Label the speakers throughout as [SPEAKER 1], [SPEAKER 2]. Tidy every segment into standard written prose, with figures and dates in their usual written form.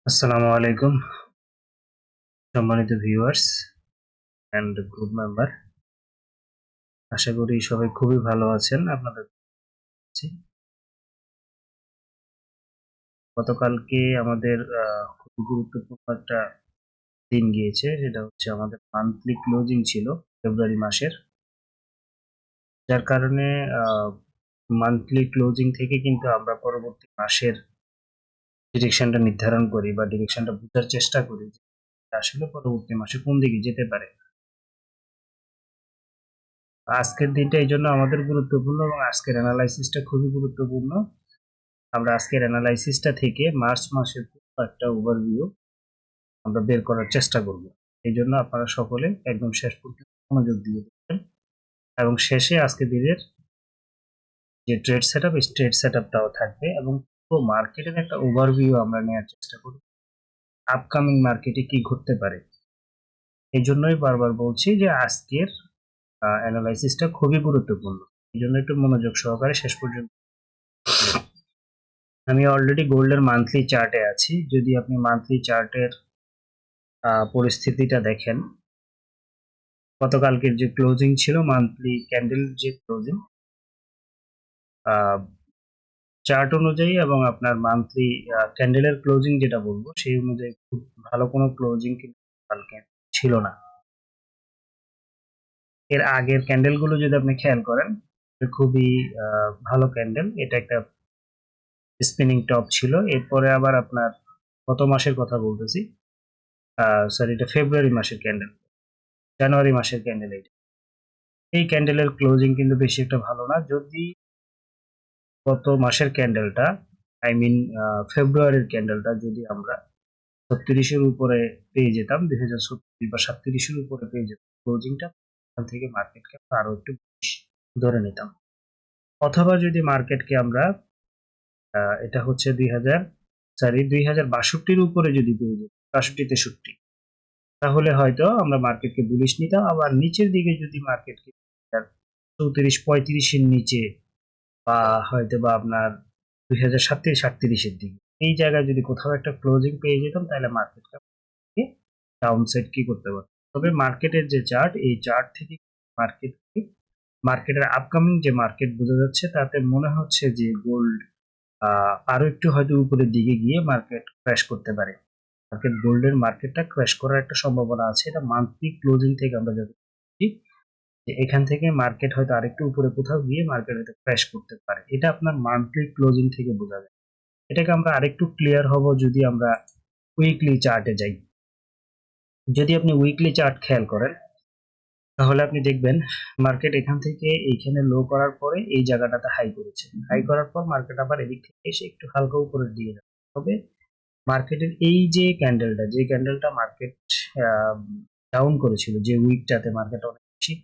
[SPEAKER 1] আসসালামু আলাইকুম সম্মানিত ভিউয়ার্স এন্ড গ্রুপ মেম্বার। আশা করি সবাই খুবই ভালো আছেন। আপনাদের কাছে গতকালকে আমাদের খুব গুরুত্বপূর্ণ একটা দিন গিয়েছে, সেটা হচ্ছে আমাদের মান্থলি ক্লোজিং ছিল ফেব্রুয়ারি মাসের। যার কারণে মান্থলি ক্লোজিং থেকে কিন্তু আমরা পরবর্তী মাসের ডিরেকশনটা নির্ধারণ করি বা ডিরেকশনটা বোঝার চেষ্টা করি যে আসলে পরবর্তী মাসে কোন দিকে যেতে পারে। আজকের দিনটা এই জন্য আমাদের গুরুত্বপূর্ণ এবং আজকের অ্যানালাইসিসটা খুবই গুরুত্বপূর্ণ। আমরা আজকের অ্যানালাইসিসটা থেকে মার্চ মাসের পুরো একটা ওভারভিউ আমরা বের করার চেষ্টা করব। এই জন্য আপনারা সকলে একদম শেষ পর্যন্ত মনোযোগ দিয়ে দেখবেন এবং শেষে আজকে দিনের যে ট্রেড সেটআপ, এই ট্রেড সেটআপটাও থাকবে এবং পুরো মার্কেটের একটা ওভারভিউ আমরা নেওয়ার চেষ্টা করব। আপকামিং মার্কেটে কি ঘটতে পারে, এই জন্যই বারবার বলছি যে আজকের অ্যানালাইসিসটা খুবই গুরুত্বপূর্ণ। এই জন্য একটু মনোযোগ সহকারে শেষ পর্যন্ত। আমি অলরেডি গোল্ডের মান্থলি চার্টে আছি। যদি আপনি মান্থলি চার্টের পরিস্থিতিটা দেখেন, গতকালকের যে ক্লোজিং ছিল মান্থলি ক্যান্ডেল যে ক্লোজিং চার্ট অনুযায়ী এবং আপনার মান্থলি ক্যান্ডেলের ক্লোজিং যেটা বলবো সেই অনুযায়ী খুব ভালো কোনো ক্লোজিং কিন্তু কালকে ছিল না। এর আগের ক্যান্ডেলগুলো যদি আপনি খেয়াল করেন, খুবই ভালো ক্যান্ডেল। এটা একটা স্পিনিং টপ ছিল। এরপরে আবার আপনার গত মাসের কথা বলতেছি, সরি এটা ফেব্রুয়ারি মাসের ক্যান্ডেল, জানুয়ারি মাসের ক্যান্ডেল। এই ক্যান্ডেলের ক্লোজিং কিন্তু বেশি একটা ভালো না। যদি গত মাসের ক্যান্ডেলটা, আই মিন ফেব্রুয়ারির ক্যান্ডেলটা যদি আমরা 36-এর উপরে পেয়ে যেতাম, 2036 বা 37-এর উপরে পেয়ে যেতাম ক্লোজিংটা, ওখান থেকে মার্কেটকে আরো একটু বেশি ধরে নিতাম। অথবা যদি মার্কেটকে আমরা এটা হচ্ছে 2062-র উপরে যদি পেয়ে যেতাম, 62-63, তাহলে হয়তো আমরা মার্কেটকে বুলিশ নিতাম। আবার নিচের দিকে যদি মার্কেটকে 34-35-এর নিচে বা হয়তো বা আপনার 2037-38-এর দিকে এই জায়গায় যদি কোথাও একটা ক্লোজিং পেয়ে যেতাম, তাহলে মার্কেটটা ডাউন সাইড কি করতে পারত। তবে মার্কেটের যে চার্ট, এই চার্ট থেকে মার্কেটের আপকামিং যে মার্কেট বোঝা যাচ্ছে, তাতে মনে হচ্ছে যে গোল্ড আরো একটু হয়তো উপরের দিকে গিয়ে মার্কেট ক্র্যাশ করতে পারে। গোল্ডের মার্কেটটা ক্র্যাশ করার একটা সম্ভাবনা আছে। এটা মান্থলি ক্লোজিং থেকে আমরা যদি যে এখান থেকে মার্কেট হয়তো আরেকটু উপরে কোথাও গিয়ে মার্কেট হয়তো ক্র্যাশ করতে পারে। এটা আপনার মান্থলি ক্লোজিং থেকে বোঝা যায়। এটাকে আমরা আরেকটু ক্লিয়ার হব যদি আমরা উইকলি চার্টে যাই। যদি আপনি উইকলি চার্ট খেয়াল করেন, তাহলে আপনি দেখবেন মার্কেট এখান থেকে এইখানে লো করার পরে এই জায়গাটাতে হাই করেছে। হাই করার পর মার্কেট আবার এদিক থেকে এসে একটু হালকা উপরের দিকে যাবে। তবে মার্কেটের এই যে ক্যান্ডেলটা, যে ক্যান্ডেলটা মার্কেট ডাউন করেছিল, যে উইকটাতে মার্কেট অনেক বেশি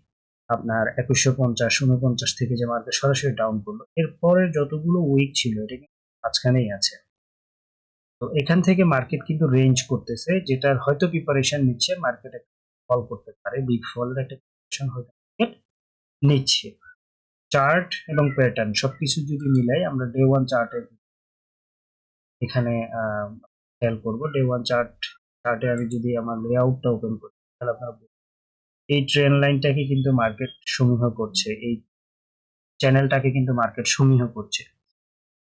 [SPEAKER 1] আপনার 2150-49 থেকে যে মার্কেট সরাসরি ডাউন করলো, এরপরে যতগুলো উইক ছিল এটা কিন্তু মাঝখানেই আছে। তো এখান থেকে মার্কেট কিন্তু রেঞ্জ করতেছে, যেটার হয়তো প্রিপারেশন নিচ্ছে মার্কেট ফল করতে পারে, বিগ ফলের একটা প্রিপারেশন হয়তো মার্কেট নিচ্ছে। চার্ট এবং প্যাটার্ন সবকিছু যদি মিলাই, আমরা ডে ওয়ান চার্টের এখানে খেয়াল করবো। ডে ওয়ান চার্টে আমি যদি আমার লেআউটটা ওপেন করি, তাহলে আপনারা এই ট্রেন লাইনটাকে কিন্তু মার্কেট সমীহ করছে, এই চ্যানেলটাকে কিন্তু মার্কেট সমীহ করছে।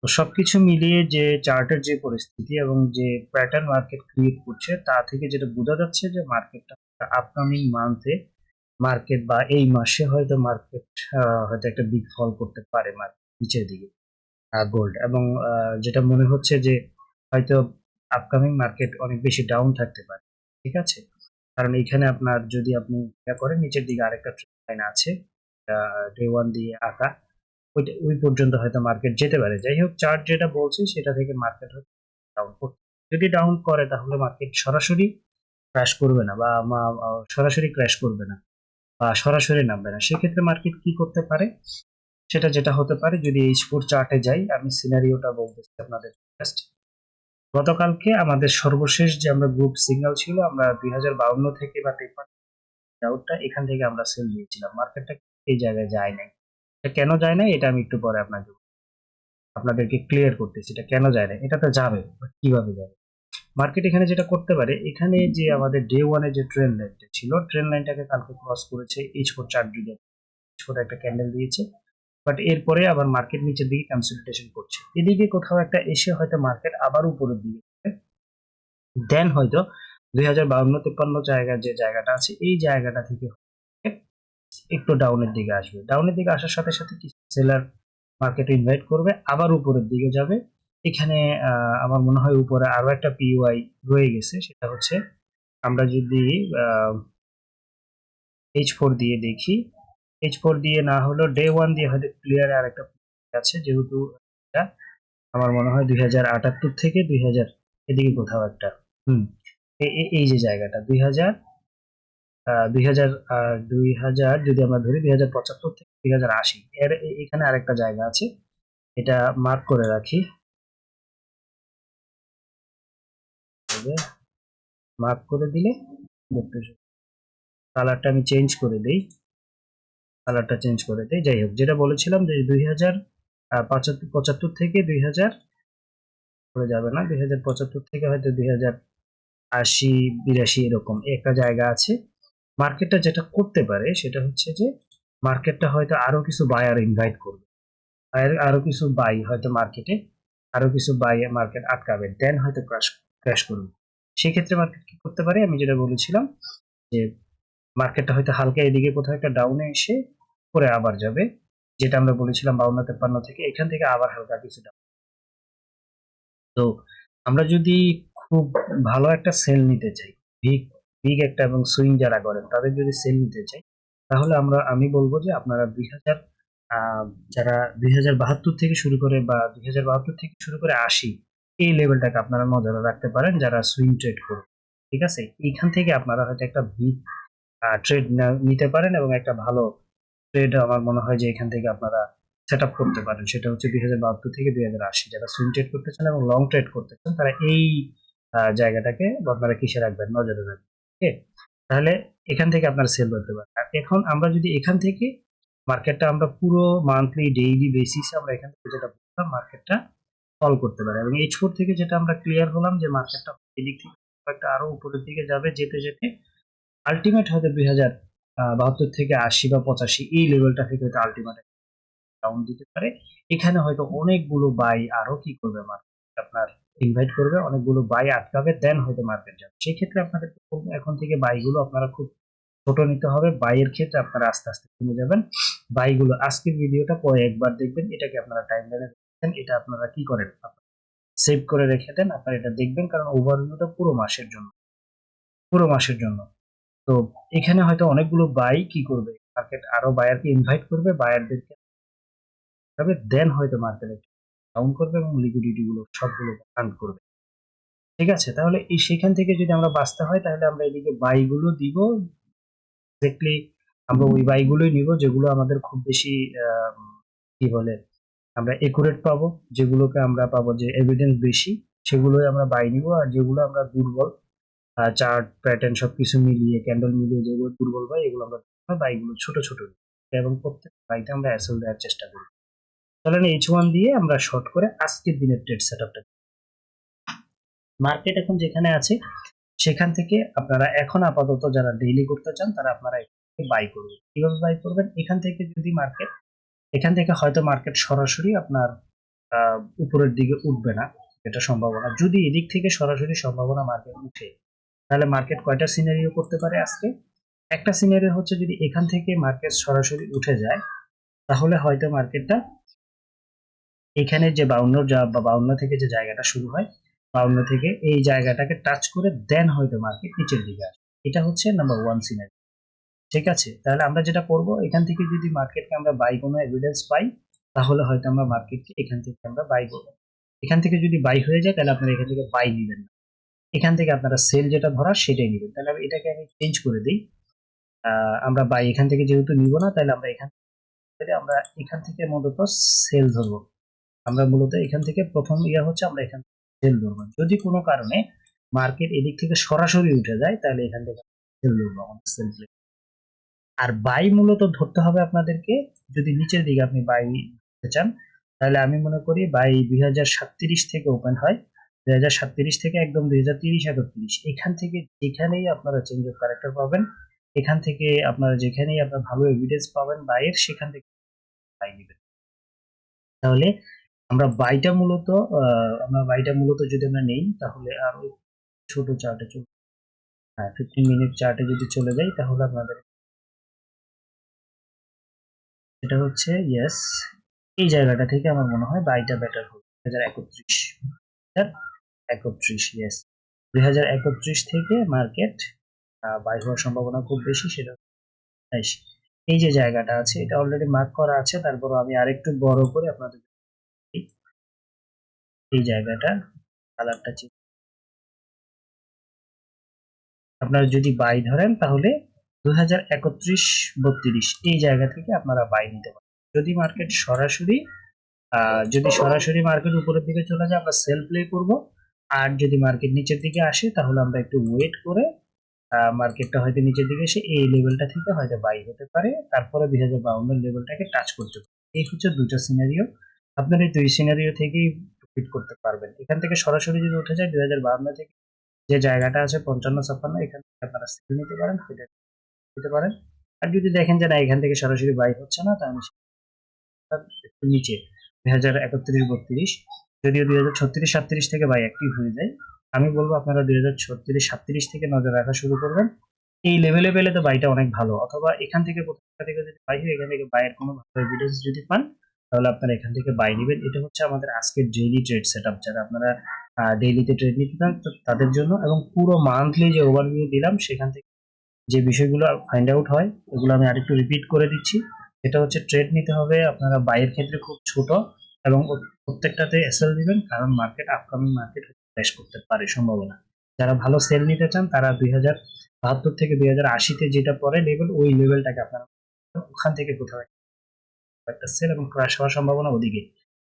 [SPEAKER 1] তো সবকিছু মিলিয়ে যে চার্টের যে পরিস্থিতি এবং যে প্যাটার্ন মার্কেট ক্রিয়েট করছে, তা থেকে যেটা বোঝা যাচ্ছে যে মার্কেটটা আপকামিং মান্থে মার্কেট বা এই মাসে হয়তো মার্কেট হয়তো একটা বিগ ফল করতে পারে মার্কেট নিচের দিকে গোল্ড। এবং যেটা মনে হচ্ছে যে হয়তো আপকামিং মার্কেট অনেক বেশি ডাউন থাকতে পারে। ঠিক আছে, কারণ এইখানে আপনার যদি আপনি ইয়া করেন, নিচের দিকে আরেকটা ট্রেন্ড লাইন আছে ডে ওয়ান দিয়ে আঁকা, ওই পর্যন্ত হয়তো মার্কেট যেতে পারে। যাই হোক, চার্ট যেটা বলছে সেটা থেকে মার্কেট হয়তো ডাউন করতে, যদি ডাউন করে তাহলে মার্কেট সরাসরি ক্র্যাশ করবে না বা সরাসরি ক্র্যাশ করবে না বা সরাসরি নামবে না। সেক্ষেত্রে মার্কেট কি করতে পারে, সেটা যেটা হতে পারে, যদি H4 চার্টে যাই, আমি সিনারিওটা বলতেছি আপনাদের জাস্ট। গতকালকে আমাদের সর্বশেষ যে আমরা গ্রুপ সিগন্যাল ছিল, আমরা 2052 থেকে বা 53 আউটটা এখান থেকে আমরা সেল দিয়েছিলাম। মার্কেটটা এই জায়গায় যায় নাই। এটা কেন যায় নাই এটা আমি একটু পরে আপনাদেরকে ক্লিয়ার করতেছি। এটা কেন যায় না, এটা তো যাবে, কিভাবে যাবে। মার্কেট এখানে যেটা করতে পারে, এখানে যে আমাদের ডে ওয়ানে যে ট্রেন লাইনটা ছিল, ট্রেন লাইনটাকে কালকে ক্রস করেছে H4 চার্ট দিয়ে, H4 একটা ক্যান্ডেল দিয়েছে, বাট এরপরে আবার মার্কেট নিচের দিকে কনসলিডেশন করছে। এদিকে কোথাও একটা এসে হয়তো মার্কেট আবার উপরের দিকে, দেন হয়তো 2052-53 জায়গার যে জায়গাটা আছে এই জায়গাটা থেকে একটু ডাউনের দিকে আসবে। ডাউনের দিকে আসার সাথে সাথে কিছু সেলার মার্কেটে ইনভাইট করবে, আবার উপরের দিকে যাবে। এখানে আমার মনে হয় উপরে আরো একটা পিওয়াই রয়ে গেছে, সেটা হচ্ছে আমরা যদি H4 দিয়ে দেখি, H4 দিয়ে না হলেও ডে ওয়ান দিয়ে হয়তো ক্লিয়ার আর একটা আছে, যেহেতু এটা আমার মনে হয় 2078 থেকে 2000 এদিকে কোথাও একটা, হুম, এই যে জায়গাটা 2000 2000 যদি আমরা ধরি 2075 থেকে 2080 এর এখানে আরেকটা জায়গা আছে, এটা মার্ক করে রাখি। মার্ক করে দিলে কালারটা আমি চেঞ্জ করে দেই, কালারটা চেঞ্জ করে দেই। যাই হোক, যেটা বলেছিলাম যে 2075 থেকে 2000 করে যাবে না, 2075 থেকে হয়তো 2080-82 এরকম একটা জায়গা আছে। মার্কেটটা যেটা করতে পারে সেটা হচ্ছে যে মার্কেটটা হয়তো আরো কিছু বায়ার ইনভাইট করবে, আরো কিছু বাই হয়তো মার্কেটে, আরো কিছু বাই মার্কেট আটকাবে, দেন হয়তো ক্র্যাশ ক্র্যাশ করবে। সেক্ষেত্রে মার্কেট কি করতে পারে, আমি যেটা বলেছিলাম যে মার্কেটটা হয়তো হালকা এদিকে কোথাও একটা ডাউনে এসে পরে আবার যাবে, যেটা আমরা বলেছিলাম 52-53 থেকে, এখান থেকে আবার হালকা কিছু ডাউন। তো আমরা যদি খুব ভালো একটা সেল নিতে চাই, বিগ বিগ একটা এবং সুইং যারা করেন তাদের যদি সেল নিতে চাই, তাহলে আমি বলবো যে আপনারা 2000 যারা 2072 থেকে শুরু করে বা 2072 থেকে শুরু করে 80 এই লেভেলটাকে আপনারা নজরে রাখতে পারেন যারা সুইং ট্রেড করবেন। ঠিক আছে, এইখান থেকে আপনারা হয়তো একটা বিগ ট্রেড নিতে পারেন এবং একটা ভালো ট্রেড আমার মনে হয় যে এখান থেকে আপনারা সেট আপ করতে পারেন। সেটা হচ্ছে 2072 থেকে 2080, যারা সুইং ট্রেড করতে চান এবং লং ট্রেড করতে চান তারা এই জায়গাটাকে আপনারা কিসে রাখবেন, নজরে রাখবেন। ওকে, তাহলে এখান থেকে আপনারা সেল করতে পারেন। আর এখন আমরা যদি এখান থেকে মার্কেটটা আমরা পুরো মান্থলি ডেইলি বেসিসে আমরা এখান থেকে যেটা বললাম মার্কেটটা ফল করতে পারে, এবং H4 থেকে যেটা আমরা ক্লিয়ার হলাম যে মার্কেটটা এদিক থেকে একটা আরো উপরের দিকে যাবে, যেতে যেতে আলটিমেট হয়তো 2072 থেকে 80 বা 85 এই লেভেলটা থেকে হয়তো আলটিমেট ডাউন দিতে পারে। এখানে হয়তো অনেকগুলো বাই আরো কি করবে, মার্কেট আপনার ইনভাইট করবে, অনেকগুলো বাই আটকাবে, দেন হয়তো মার্কেট যাবে। সেই ক্ষেত্রে আপনাদের এখন থেকে বাইগুলো আপনারা খুব ছোট নিতে হবে। বাইয়ের ক্ষেত্রে আপনারা আস্তে আস্তে কমে যাবেন। বাইগুলো আজকের ভিডিওটা পরে একবার দেখবেন, এটাকে আপনারা টাইম লাইনে দেখবেন, এটা আপনারা কি করেন সেভ করে রেখে দেন, আপনারা এটা দেখবেন, কারণ ওভারভিউটা পুরো মাসের জন্য, পুরো মাসের জন্য। তো এখানে হয়তো অনেকগুলো বাই কি করবে, মার্কেট আরো বায়ারকে ইনভাইট করবে, বায়ারদেরকে দেন হয়তো মার্কেট ডাউন করবে এবং লিকুইডিটি গুলো সবগুলো ফান্ড করবে। ঠিক আছে, তাহলে এই সেখান থেকে যদি আমরা বাঁচতে হয় তাহলে আমরা এদিকে বাই গুলো দিব, এক্স্যাক্টলি আমরা ওই বাই গুলোই নিব যেগুলো আমাদের খুব বেশি কি বলে আমরা একুরেট পাবো, যেগুলোকে আমরা পাবো যে এভিডেন্স বেশি, সেগুলোই আমরা বাই নিব। আর যেগুলো আমরা দুর্বল, চার্ট প্যাটার্ন সবকিছু মিলিয়ে ক্যান্ডেল মিলিয়ে যেগুলো দুর্বল বাই, এগুলো আমরা বাইগুলো ছোট ছোট এবং প্রত্যেক বাইতে আমরা অ্যাসেল দেওয়ার চেষ্টা করি। চলেন H1 দিয়ে আমরা শর্ট করে আজকের দিনের ট্রেড সেটআপটা। মার্কেট এখন যেখানে আছে সেখান থেকে আপনারা এখন আপাতত যারা ডেইলি করতে চান তারা আপনারা বাই করবেন। কিভাবে বাই করবেন, এখান থেকে যদি মার্কেট, এখান থেকে হয়তো মার্কেট সরাসরি আপনার উপরের দিকে উঠবে না, এটা সম্ভাবনা। যদি এদিক থেকে সরাসরি সম্ভাবনা মার্কেট উঠে, তাহলে মার্কেট কয়টা সিনারিও করতে পারে আজকে। একটা সিনারিও হচ্ছে যদি এখান থেকে মার্কেট সরাসরি উঠে যায়, তাহলে হয়তো মার্কেটটা এখানে যে 52 থেকে যে জায়গাটা শুরু হয়, 52 থেকে এই জায়গাটাকে টাচ করে দেন হয়তো মার্কেট নিচের দিকে আসে। এটা হচ্ছে নাম্বার ওয়ান সিনারি। ঠিক আছে, তাহলে আমরা যেটা করব, এখান থেকে যদি মার্কেটকে আমরা বাই কোনো এভিডেন্স পাই, তাহলে হয়তো আমরা মার্কেটকে এখান থেকে আমরা বাই করবো। এখান থেকে যদি বাই হয়ে যায় তাহলে আপনারা এখান থেকে বাই নেবেন না, এখান থেকে আপনারা সেল যেটা ধরা সেটাই নেবেন। তাহলে এটাকে আমি চেঞ্জ করে দিই, আমরা বাই এখান থেকে যেহেতু নিব না, তাহলে আমরা এখান থেকে মূলত সেল ধরবো। আমরা মূলত এখান থেকে প্রথম হচ্ছে আমরা এখান থেকে সেল ধরবো। যদি কোনো কারণে মার্কেট এদিক থেকে সরাসরি উঠে যায় তাহলে এখান থেকে সেল ধরবো, আমাদের সেল প্লে। আর বাই মূলত ধরতে হবে আপনাদেরকে, যদি নিচের দিকে আপনি বাই ধরতে চান, তাহলে আমি মনে করি বাই 2037 থেকে ওপেন হয়, 2037 থেকে একদম 2030-31 এখান থেকে যেখানেই আপনারা চেঞ্জ অফ ক্যারেক্টার পাবেন, এখান থেকে আপনারা যেখানেই আপনার ভালো এভিডেন্স পাবেন বাইয়ের, সেখান থেকে বাই নেবেন। তাহলে আমরা বাইটা মূলত যদি আমরা নেই, তাহলে আরো ছোট চার্টে চলে, হ্যাঁ 15 মিনিট চার্টে যদি চলে যাই, তাহলে আপনাদের এটা হচ্ছে ইয়েস, এই জায়গাটা থেকে আমার মনে হয় বাইটা বেটার হবে। 2031 ইয়েস, 2031 থেকে মার্কেট বাই হওয়ার সম্ভাবনা খুব বেশি। সেটা 28, এই যে জায়গাটা আছে এটা অলরেডি মার্ক করা আছে, তারপরও আমি আরেকটু বড় করে আপনাদের এই জায়গাটা কালারটা আপনারা যদি বাই ধরেন, তাহলে 2031-32 এই জায়গা থেকে আপনারা বাই নিতে পারেন। যদি সরাসরি মার্কেট উপরের দিকে চলে যায়, আমরা সেল প্লে করব। আর যদি মার্কেট নিচের দিকে আসে, তাহলে আমরা একটু ওয়েট করে মার্কেটটা হয়তো নিচের দিকে এসে এই লেভেলটা থেকে হয়তো বাই হতে পারে, তারপরে 2052 লেভেলটাকে টাচ করতে পারে। এই হচ্ছে দুটো সিনারিও। আপনার এই দুই সিনারিও থেকেই প্রফিট করতে পারবেন। এখান থেকে সরাসরি যদি উঠে যায় 2052 থেকে, যে জায়গাটা আছে 55-56, এখান থেকে আপনারা সেল নিতে পারেন, এটা নিতে পারেন। আর যদি দেখেন যে না, এখান থেকে সরাসরি বাই হচ্ছে না, তাহলে একটু নিচে 2031-32, যদিও 2036-37 থেকে বাই অ্যাক্টিভ হয়ে যায়, আমি বলবো আপনারা 2036-37 থেকে নজর রাখা শুরু করবেন। এই লেভেলে পেলে তো বাইটা অনেক ভালো, অথবা এখান থেকে কোথা থেকে যদি বাই হয়, এখান থেকে বাইয়ের কোনো ভালো এভিডেন্স যদি পান, তাহলে আপনারা এখান থেকে বাই নেবেন। এটা হচ্ছে আমাদের আজকের ডেইলি ট্রেড সেটআপ। যারা আপনারা ডেইলিতে ট্রেড নিতে চান তাদের জন্য, এবং পুরো মান্থলি যে ওভারভিউ দিলাম, সেখান থেকে যে বিষয়গুলো ফাইন্ড আউট হয়, এগুলো আমি আরেকটু রিপিট করে দিচ্ছি। এটা হচ্ছে ট্রেড নিতে হবে আপনারা বাইয়ের ক্ষেত্রে খুব ছোট, এবং প্রত্যেকটাতে এসএল দিবেন, কারণ মার্কেট আপকামিং মার্কেট ক্র্যাশ করতে পারে সম্ভাবনা। যারা ভালো সেল নিতে চান, তারা 2072 থেকে 2080-তে যেটা পরে লেভেল, ওই লেভেলটাকে আপনারা ওখান থেকে কোথাও একটা সেল এবং ক্র্যাশ হওয়ার সম্ভাবনা ওদিকে।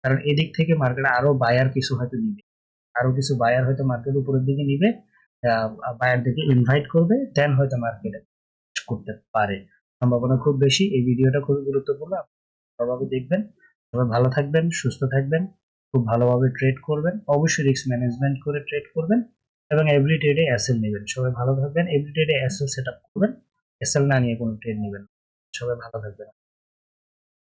[SPEAKER 1] কারণ এদিক থেকে মার্কেট আরো বায়ার কিছু হয়তো নিবে, আরো কিছু বায়ার হয়তো মার্কেট উপরের দিকে নিবে, বায়ার দিকে ইনভাইট করবে, দেন হয়তো মার্কেটে করতে পারে, সম্ভাবনা খুব বেশি। এই ভিডিওটা খুবই গুরুত্বপূর্ণ, ভালোভাবে দেখবেন। সবাই ভালো থাকবেন, সুস্থ থাকবেন, খুব ভালোভাবে ট্রেড করবেন, অবশ্যই রিস্ক ম্যানেজমেন্ট করে ট্রেড করবেন, এবং এভরি ট্রেডে এসএল নেবেন। সবাই ভালো থাকবেন, এভরি ট্রেডে এসএল সেট আপ করবেন, এসএল না নিয়ে কোনো ট্রেড নেবেন। সবাই ভালো থাকবেন।